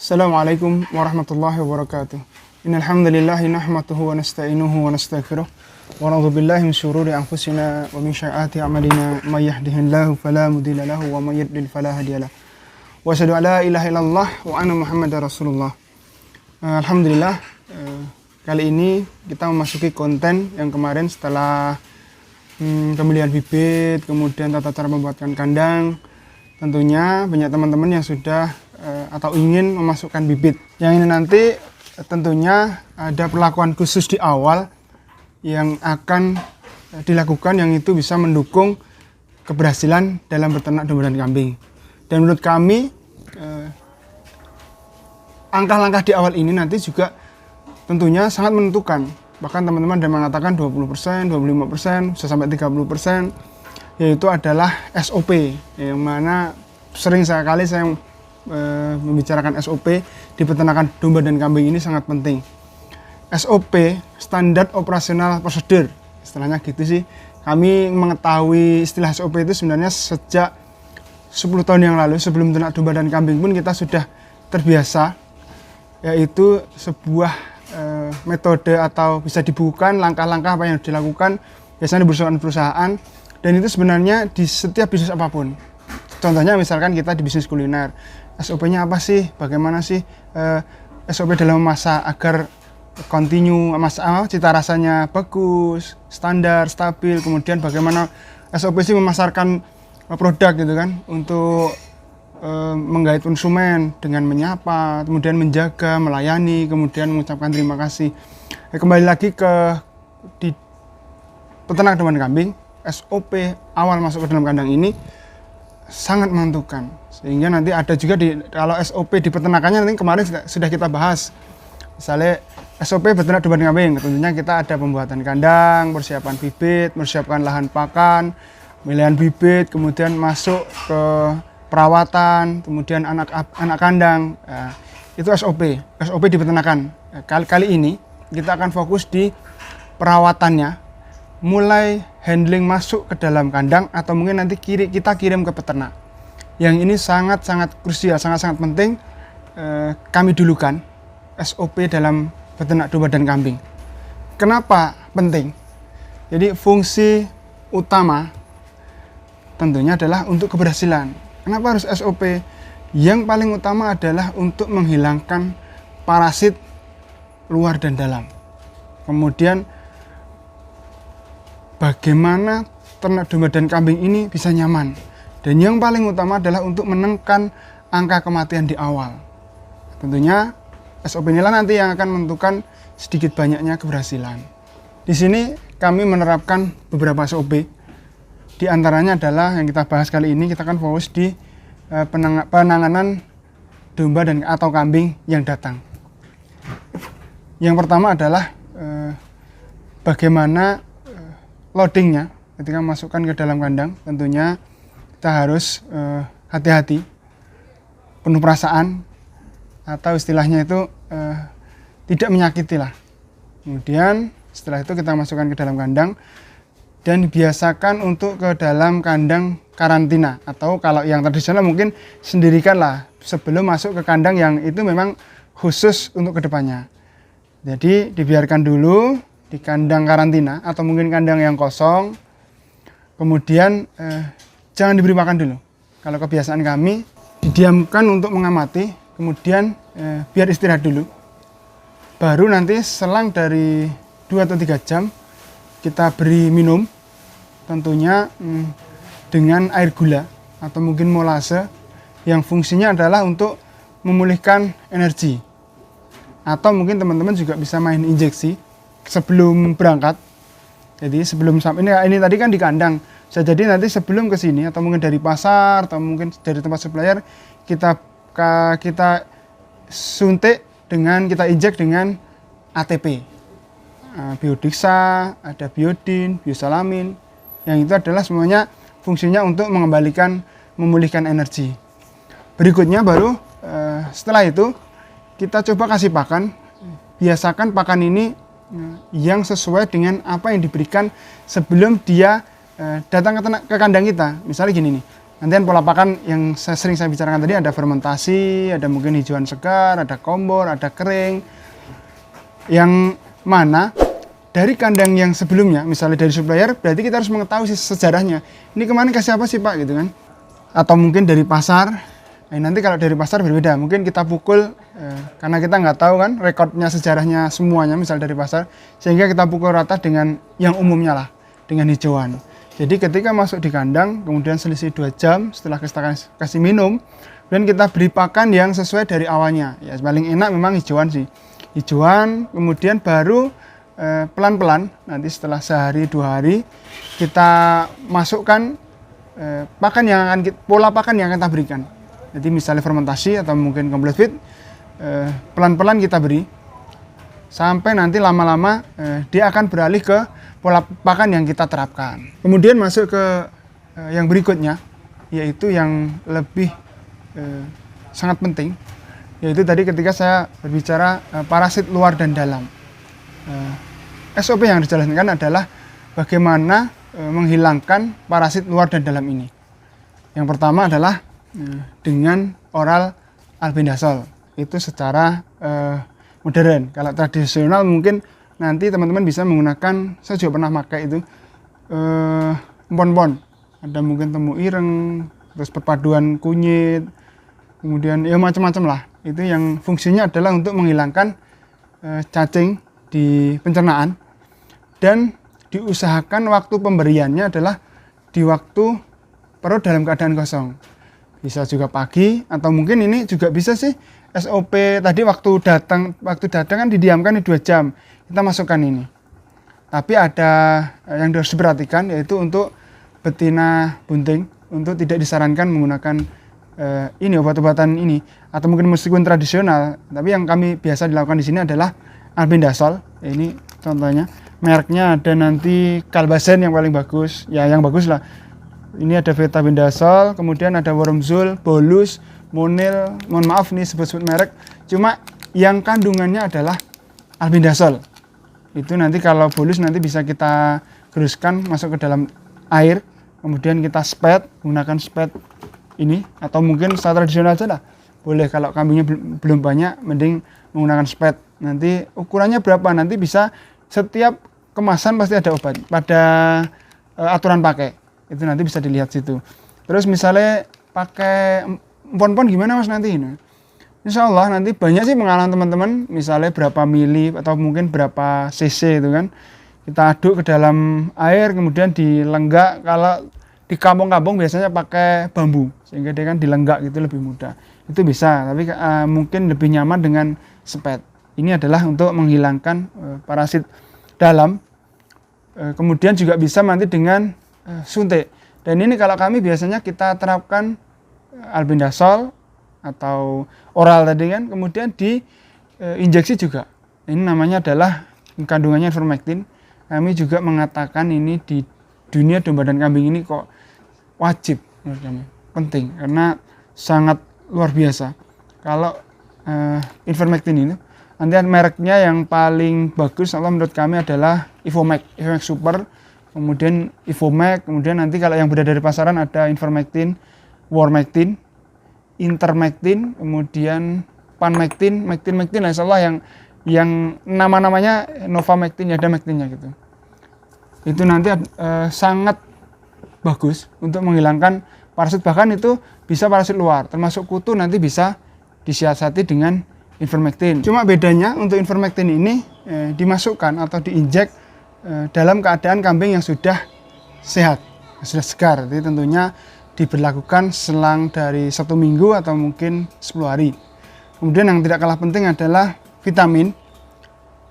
Assalamualaikum warahmatullahi wabarakatuh. Innal hamdalillahi nahmaduhu wa nasta'inuhu wa nastaghfiruh wa na'udzu billahi min syururi anfusina wa min sayyiati a'malina may yahdihillahu fala mudilla lahu wa may yudlil fala hadiyalah. Wa asyhadu an la ilaha illallah wa anna muhammadar rasulullah. Alhamdulillah, kali ini kita memasuki konten yang kemarin setelah pembelian bibit, kemudian tata cara membuatkan kandang. Tentunya banyak teman-teman yang sudah atau ingin memasukkan bibit. Yang ini nanti tentunya ada perlakuan khusus di awal yang akan dilakukan, yang itu bisa mendukung keberhasilan dalam berternak domba dan kambing. Dan menurut kami langkah-langkah di awal ini nanti juga tentunya sangat menentukan. Bahkan teman-teman ada mengatakan 20%, 25%, bisa sampai 30%, yaitu adalah SOP, yang mana sering sekali saya membicarakan SOP di peternakan domba dan kambing ini sangat penting. SOP, Standard Operational Procedure, istilahnya gitu sih. Kami mengetahui istilah SOP itu sebenarnya sejak 10 tahun yang lalu. Sebelum ternak domba dan kambing pun kita sudah terbiasa, yaitu sebuah metode atau bisa dibukukan langkah-langkah apa yang dilakukan biasanya di perusahaan-perusahaan, dan itu sebenarnya di setiap bisnis apapun. Contohnya misalkan kita di bisnis kuliner, SOP-nya apa sih? Bagaimana sih SOP dalam memasak agar continue, cita rasanya bagus, standar, stabil. Kemudian bagaimana SOP sih memasarkan produk gitu kan, untuk menggait konsumen dengan menyapa, kemudian menjaga, melayani, kemudian mengucapkan terima kasih. Kembali lagi ke di peternak domba dan kambing, SOP awal masuk ke dalam kandang ini sangat menentukan. Sehingga nanti ada juga kalau SOP di peternakannya nanti kemarin sudah kita bahas. Misalnya SOP peternak domba dan kambing, tentunya kita ada pembuatan kandang, persiapan bibit, persiapan lahan pakan, pemilihan bibit, kemudian masuk ke perawatan, kemudian anak kandang. Itu SOP di peternakan. Kali ini kita akan fokus di perawatannya, mulai handling masuk ke dalam kandang atau mungkin nanti kita kirim ke peternak. Yang ini sangat-sangat krusial, sangat-sangat penting kami dulukan SOP dalam peternak domba dan kambing. Kenapa penting? Jadi fungsi utama tentunya adalah untuk keberhasilan. Kenapa harus SOP? Yang paling utama adalah untuk menghilangkan parasit luar dan dalam. Kemudian bagaimana ternak domba dan kambing ini bisa nyaman. Dan yang paling utama adalah untuk menekan angka kematian di awal. Tentunya SOP inilah nanti yang akan menentukan sedikit banyaknya keberhasilan. Di sini kami menerapkan beberapa SOP. Di antaranya adalah yang kita bahas kali ini, kita akan fokus di penanganan domba dan atau kambing yang datang. Yang pertama adalah bagaimana loadingnya ketika masukkan ke dalam kandang. Tentunya kita harus hati-hati, penuh perasaan, atau istilahnya itu tidak menyakiti lah. Kemudian setelah itu kita masukkan ke dalam kandang dan dibiasakan untuk ke dalam kandang karantina, atau kalau yang tradisional mungkin sendirikan lah sebelum masuk ke kandang yang itu memang khusus untuk kedepannya. Jadi dibiarkan dulu di kandang karantina atau mungkin kandang yang kosong, kemudian jangan diberi makan dulu. Kalau kebiasaan kami, didiamkan untuk mengamati, kemudian biar istirahat dulu. Baru nanti selang dari 2 atau 3 jam kita beri minum, tentunya dengan air gula atau mungkin molase, yang fungsinya adalah untuk memulihkan energi. Atau mungkin teman-teman juga bisa main injeksi sebelum berangkat. Jadi sebelum sampai ini tadi kan di kandang. Bisa jadi nanti sebelum ke sini atau mungkin dari pasar atau mungkin dari tempat supplier kita suntik dengan, kita injek dengan ATP. Biodixa, ada biodin, biosalamin. Yang itu adalah semuanya fungsinya untuk mengembalikan, memulihkan energi. Berikutnya baru setelah itu kita coba kasih pakan. Biasakan pakan ini yang sesuai dengan apa yang diberikan sebelum dia datang ke kandang kita. Misalnya gini nih, Nanti pola pakan yang sering saya bicarakan tadi ada fermentasi, ada mungkin hijauan segar, ada kompor, ada kering. Yang mana dari kandang yang sebelumnya, misalnya dari supplier, berarti kita harus mengetahui sejarahnya. Ini kemarin kasih apa sih Pak gitu kan? Atau mungkin dari pasar. Nanti kalau dari pasar berbeda, mungkin kita pukul karena kita nggak tahu kan rekodnya sejarahnya semuanya, misal dari pasar, sehingga kita pukul rata dengan yang umumnya lah, dengan hijauan. Jadi ketika masuk di kandang, kemudian selisih 2 jam setelah kita kasih minum, dan kita beri pakan yang sesuai dari awalnya. Ya paling enak memang hijauan sih. Hijauan, kemudian baru pelan-pelan, nanti setelah sehari 2 hari, kita masukkan pakan yang akan pola pakan yang akan kita berikan. Jadi misalnya fermentasi atau mungkin complete feed, pelan-pelan kita beri, sampai nanti lama-lama dia akan beralih ke pola pakan yang kita terapkan. Kemudian masuk ke yang berikutnya, yaitu yang lebih sangat penting, yaitu tadi ketika saya berbicara parasit luar dan dalam. SOP yang dijalankan adalah bagaimana menghilangkan parasit luar dan dalam ini. Yang pertama adalah dengan oral albendazole, itu secara modern. Kalau tradisional mungkin nanti teman-teman bisa menggunakan, saya juga pernah pakai itu empon-empon, ada mungkin temu ireng, terus perpaduan kunyit, kemudian ya macam-macam lah. Itu yang fungsinya adalah untuk menghilangkan cacing di pencernaan, dan diusahakan waktu pemberiannya adalah di waktu perut dalam keadaan kosong. Bisa juga pagi, atau mungkin ini juga bisa sih SOP tadi waktu datang kan didiamkan 2 jam, kita masukkan ini. Tapi ada yang harus diperhatikan, yaitu untuk betina bunting, untuk tidak disarankan menggunakan ini obat-obatan ini, atau mungkin meskipun tradisional, tapi yang kami biasa dilakukan di sini adalah albendazole. Ini contohnya, mereknya ada nanti Kalbasen yang paling bagus, ya yang bagus lah. Ini ada betabendazole, kemudian ada wormzole, bolus, monil, mohon maaf nih sebut-sebut merek, cuma yang kandungannya adalah albendazole. Itu nanti kalau bolus nanti bisa kita geruskan masuk ke dalam air, kemudian kita spet, gunakan spet ini, atau mungkin secara tradisional saja lah. Boleh, kalau kambingnya belum banyak, mending menggunakan spet. Nanti ukurannya berapa, nanti bisa setiap kemasan pasti ada obat pada aturan pakai. Itu nanti bisa dilihat situ. Terus misalnya pakai empon-empon gimana Mas nanti ini? Insya Allah nanti banyak sih pengalaman teman-teman, misalnya berapa mili atau mungkin berapa cc itu kan. Kita aduk ke dalam air, kemudian dilenggak. Kalau di kampung-kampung biasanya pakai bambu, sehingga dia kan dilenggak gitu lebih mudah. Itu bisa, tapi mungkin lebih nyaman dengan spet. Ini adalah untuk menghilangkan parasit dalam. Kemudian juga bisa nanti dengan suntik. Dan ini kalau kami biasanya kita terapkan albendazole atau oral tadi kan, kemudian diinjeksi juga. Ini namanya adalah kandungannya ivermectin. Kami juga mengatakan ini di dunia domba dan kambing ini kok wajib menurut kami, penting karena sangat luar biasa. Kalau ivermectin ini nanti mereknya yang paling bagus menurut kami adalah Ivomax Super, kemudian Ivomax, kemudian nanti kalau yang beredar dari pasaran ada Ivermectin, Warmectin, Intermectin, kemudian Panmectin, Mectin, insya Allah yang nama-namanya Novamectin, ada Mectinnya gitu. Itu nanti sangat bagus untuk menghilangkan parasit, bahkan itu bisa parasit luar, termasuk kutu nanti bisa disiasati dengan Ivermectin. Cuma bedanya untuk Ivermectin ini dimasukkan atau diinjek dalam keadaan kambing yang sudah sehat, sudah segar. Jadi tentunya diberlakukan selang dari 1 minggu atau mungkin 10 hari. Kemudian yang tidak kalah penting adalah vitamin,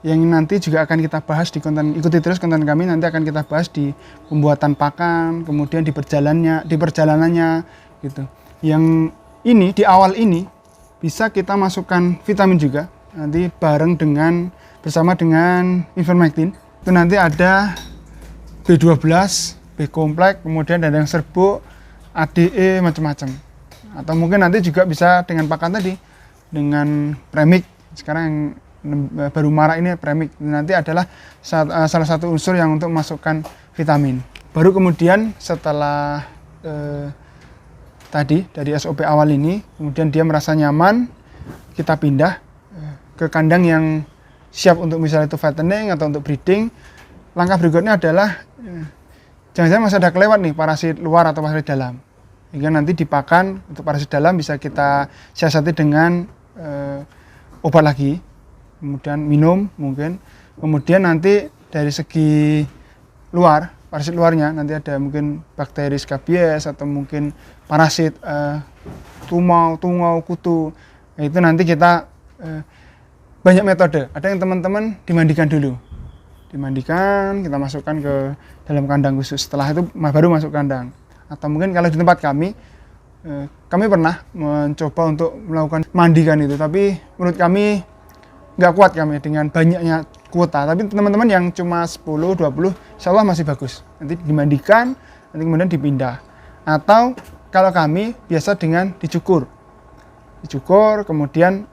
yang nanti juga akan kita bahas di konten, ikuti terus konten kami, nanti akan kita bahas di pembuatan pakan, kemudian di perjalanannya gitu. Yang ini di awal ini bisa kita masukkan vitamin juga nanti bersama dengan Ivermectin. Itu nanti ada B12, B kompleks, kemudian ada yang serbuk, ADE, macam-macam. Atau mungkin nanti juga bisa dengan pakan tadi, dengan premix. Sekarang yang baru marak ini premix. Nanti adalah salah satu unsur yang untuk memasukkan vitamin. Baru kemudian setelah tadi dari SOP awal ini, kemudian dia merasa nyaman, kita pindah ke kandang yang siap untuk misalnya itu fattening atau untuk breeding. Langkah berikutnya adalah jangan-jangan masih ada kelewat nih parasit luar atau parasit dalam. Hingga nanti dipakan untuk parasit dalam bisa kita siasati dengan obat lagi, kemudian minum mungkin. Kemudian nanti dari segi luar, parasit luarnya nanti ada mungkin bakteri skabies atau mungkin parasit tumau, tungau, kutu. Nah, itu nanti kita banyak metode. Ada yang teman-teman dimandikan dulu. Dimandikan, kita masukkan ke dalam kandang khusus. Setelah itu baru masuk kandang. Atau mungkin kalau di tempat kami pernah mencoba untuk melakukan mandikan itu. Tapi menurut kami nggak kuat kami dengan banyaknya kuota. Tapi teman-teman yang cuma 10, 20, insya Allah masih bagus. Nanti dimandikan, nanti kemudian dipindah. Atau kalau kami biasa dengan dicukur. Dicukur, kemudian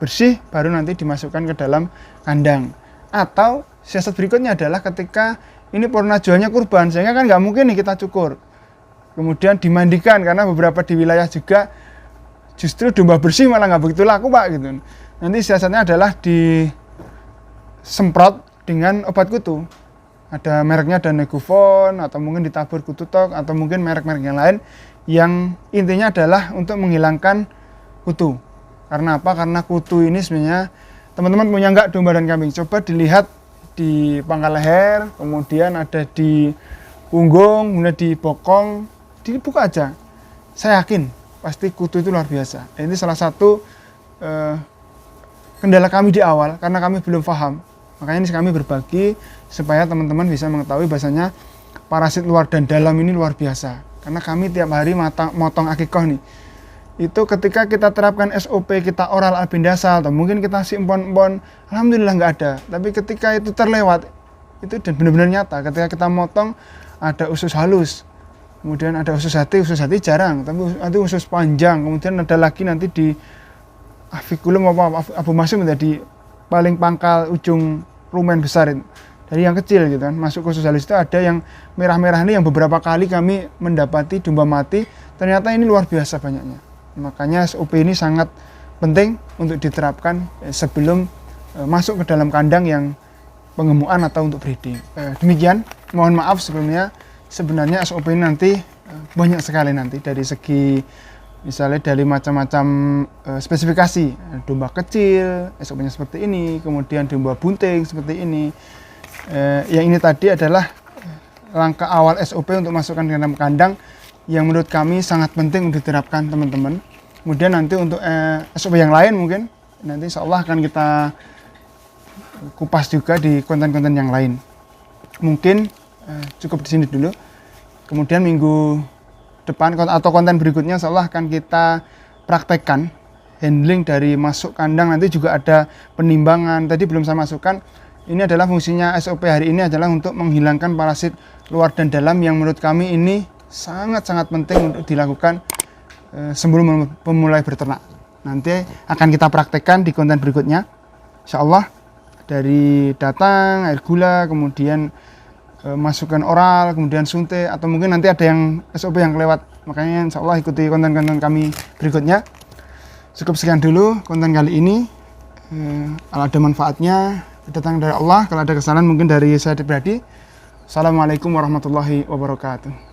bersih, baru nanti dimasukkan ke dalam kandang. Atau siasat berikutnya adalah ketika ini purna jualnya kurban, sehingga kan nggak mungkin nih kita cukur. Kemudian dimandikan, karena beberapa di wilayah juga justru domba bersih malah nggak begitu laku Pak gitu. Nanti siasatnya adalah disemprot dengan obat kutu. Ada mereknya, ada Negufon, atau mungkin ditabur kututok, atau mungkin merek-merek yang lain, yang intinya adalah untuk menghilangkan kutu. Karena apa? Karena kutu ini sebenarnya teman-teman punya nggak domba dan kambing? Coba dilihat di pangkal leher, kemudian ada di punggung, kemudian di bokong, dibuka aja. Saya yakin pasti kutu itu luar biasa. Ini salah satu kendala kami di awal karena kami belum paham. Makanya ini kami berbagi supaya teman-teman bisa mengetahui bahasanya parasit luar dan dalam ini luar biasa. Karena kami tiap hari motong akikoh nih. Itu ketika kita terapkan SOP, kita oral albendazole atau mungkin kita si empon-empon, alhamdulillah nggak ada. Tapi ketika itu terlewat, itu dan benar-benar nyata. Ketika kita motong ada usus halus, kemudian ada usus hati jarang, tapi nanti usus panjang, kemudian ada lagi nanti di aviculum abu masuk menjadi paling pangkal ujung rumen besar itu. Dari yang kecil gitu kan, masuk ke usus halus itu ada yang merah-merah ini yang beberapa kali kami mendapati domba mati, ternyata ini luar biasa banyaknya. Makanya SOP ini sangat penting untuk diterapkan sebelum masuk ke dalam kandang yang pengemukan atau untuk breeding. Demikian, mohon maaf sebelumnya. Sebenarnya SOP ini nanti banyak sekali nanti dari segi misalnya dari macam-macam spesifikasi. Domba kecil, SOP-nya seperti ini, kemudian domba bunting seperti ini. Yang ini tadi adalah langkah awal SOP untuk masukkan ke dalam kandang yang menurut kami sangat penting untuk diterapkan teman-teman. Kemudian nanti untuk SOP yang lain mungkin nanti insya Allah akan kita kupas juga di konten-konten yang lain. Mungkin cukup di sini dulu. Kemudian minggu depan atau konten berikutnya insya Allah akan kita praktekkan handling dari masuk kandang. Nanti juga ada penimbangan. Tadi belum saya masukkan. Ini adalah fungsinya SOP hari ini adalah untuk menghilangkan parasit luar dan dalam yang menurut kami ini sangat-sangat penting untuk dilakukan sebelum memulai berternak. Nanti akan kita praktekkan di konten berikutnya. Insya Allah dari datang, air gula, kemudian masukan oral, kemudian suntik, atau mungkin nanti ada yang SOP yang kelewat. Makanya insya Allah ikuti konten-konten kami berikutnya. Cukup sekian dulu konten kali ini. Kalau ada manfaatnya, datang dari Allah. Kalau ada kesalahan mungkin dari saya pribadi. Assalamualaikum warahmatullahi wabarakatuh.